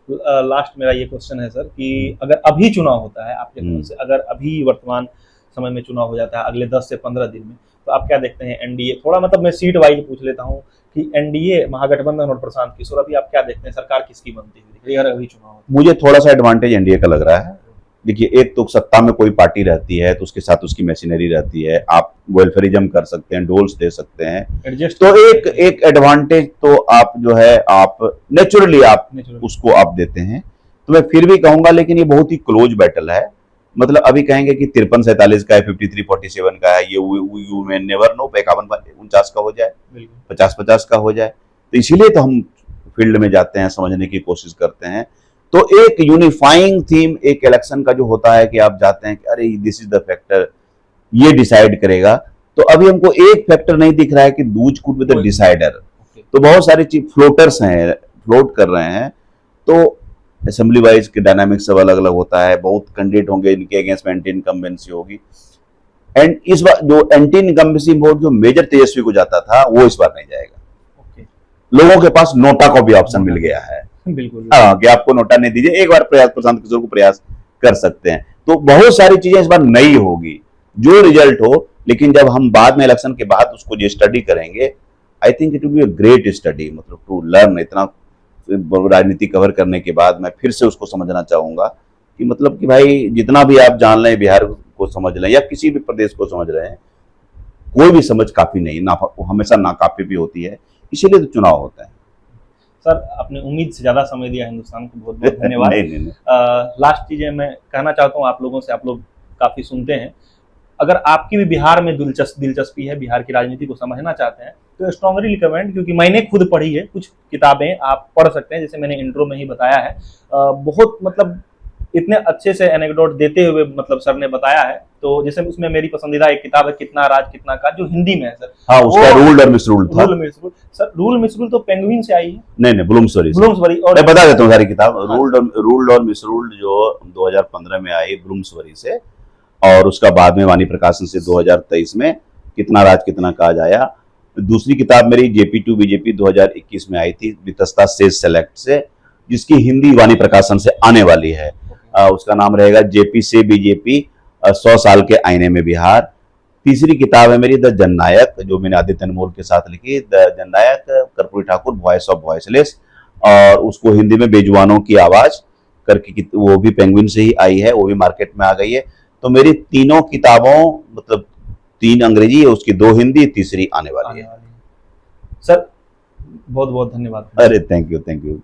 लास्ट मेरा ये क्वेश्चन है सर कि अगर अभी चुनाव होता है आपके ख्याल से, अगर अभी वर्तमान समय में चुनाव हो जाता है अगले 10 से 15 दिन में, तो आप क्या देखते हैं? एनडीए, थोड़ा मतलब मैं सीट वाइज पूछ लेता हूँ कि एनडीए, महागठबंधन और प्रशांत किशोर, अभी आप क्या देखते हैं, सरकार किसकी बनती हुई अगर अभी चुनाव? मुझे थोड़ा सा एडवांटेज एनडीए का लग रहा है। देखिए, एक तो सत्ता में कोई पार्टी रहती है तो उसके साथ उसकी मशीनरी रहती है, आप वेलफेयरिज्म कर सकते हैं, डोल्स दे सकते हैं, तो एक एडवांटेज तो आप जो है आप नेचुरली आप उसको आप देते हैं। तो मैं फिर भी कहूंगा, लेकिन ये बहुत ही क्लोज बैटल है। मतलब अभी कहेंगे कि 53-47 का है, 53-47 का है, ये यू मे नेवर नो, 51-49 का हो जाए, 50-50 का हो जाए। तो इसीलिए तो हम फील्ड में जाते हैं, समझने की कोशिश करते हैं। तो एक यूनिफाइंग थीम एक इलेक्शन का जो होता है कि आप जाते हैं कि अरे दिस इज द फैक्टर, ये डिसाइड करेगा। तो अभी हमको एक फैक्टर नहीं दिख रहा है कि Dooj could be the decider. तो बहुत सारी चीज फ्लोटर्स हैं, फ्लोट कर रहे हैं। तो असेंबली वाइज के डायनामिक्स सब अलग अलग होता है, बहुत कैंडिडेट होंगे, इनके अगेंस्ट में एंटी इनकम्बेंसी होगी। एंड इस बार जो एंटी इनकम्बेंसी वोट जो मेजर तेजस्वी को जाता था, वो इस बार नहीं जाएगा। लोगों के पास नोटा का भी ऑप्शन मिल गया है। बिल्कुल। हाँ, कि आपको नोटा नहीं दीजिए, एक बार प्रयास प्रशांत किशोर को प्रयास कर सकते हैं। तो बहुत सारी चीजें इस बार नई होगी, जो रिजल्ट हो, लेकिन जब हम बाद में इलेक्शन के बाद उसको जो स्टडी करेंगे, I think it will be a great study, मतलब टू लर्न। इतना राजनीति कवर करने के बाद मैं फिर से उसको समझना चाहूंगा कि मतलब कि भाई जितना भी आप जान लें, बिहार को समझ लें या किसी भी प्रदेश को समझ रहे हैं, कोई भी समझ काफी नहीं, ना हमेशा नाकाफी भी होती है, इसीलिए तो चुनाव होता है। सर, आपने उम्मीद से ज़्यादा समय दिया हिंदुस्तान को, बहुत बहुत धन्यवाद। नहीं नहीं नहीं। लास्ट चीज़ें मैं कहना चाहता हूँ आप लोगों से, आप लोग काफ़ी सुनते हैं, अगर आपकी भी बिहार में दिलचस्पी है, बिहार की राजनीति को समझना चाहते हैं, तो स्ट्रांगली रिकमेंड, क्योंकि मैंने खुद पढ़ी है, कुछ किताबें आप पढ़ सकते हैं, जैसे मैंने इंट्रो में ही बताया है। बहुत मतलब इतने अच्छे से एनेक्डोट देते हुए मतलब सर ने बताया है। तो जैसे उसमें मेरी पसंदीदा एक किताब है, कितना राज कितना काज, जो हिंदी में है सर। हाँ, उसका रूल्ड और मिसरूल्ड था। रूल मिसरूल सर, रूल मिसरूल तो पेंगुइन से आई है। नहीं नहीं, ब्लूम्सबरी से। ब्लूम्सबरी। और मैं बता देता हूँ सारी किताब। हाँ। रूल्ड और मिसरूल्ड जो 2015 में आई ब्लूम्सबरी से, और उसका बाद में वाणी प्रकाशन से 2023 में कितना राज कितना काज आया। दूसरी किताब मेरी JP2 BJP 2021 में आई थी, वितस्ता सेज सेलेक्ट से, जिसकी हिंदी वाणी प्रकाशन से आने वाली है। उसका नाम रहेगा JP से BJP 100 साल के आईने में बिहार। तीसरी किताब है मेरी द जननायक, जो मैंने आदित्य अनमोल के साथ लिखी, the Jannayak, Karpoori Thakur, voice of voiceless, और उसको हिंदी में बेजुबानों की आवाज करके, वो भी पेंगुइन से ही आई है, वो भी मार्केट में आ गई है। तो मेरी तीनों किताबों, मतलब 3 अंग्रेजी है, उसकी 2 हिंदी, तीसरी आने वाली है। सर बहुत बहुत धन्यवाद। अरे थैंक यू, थैंक यू।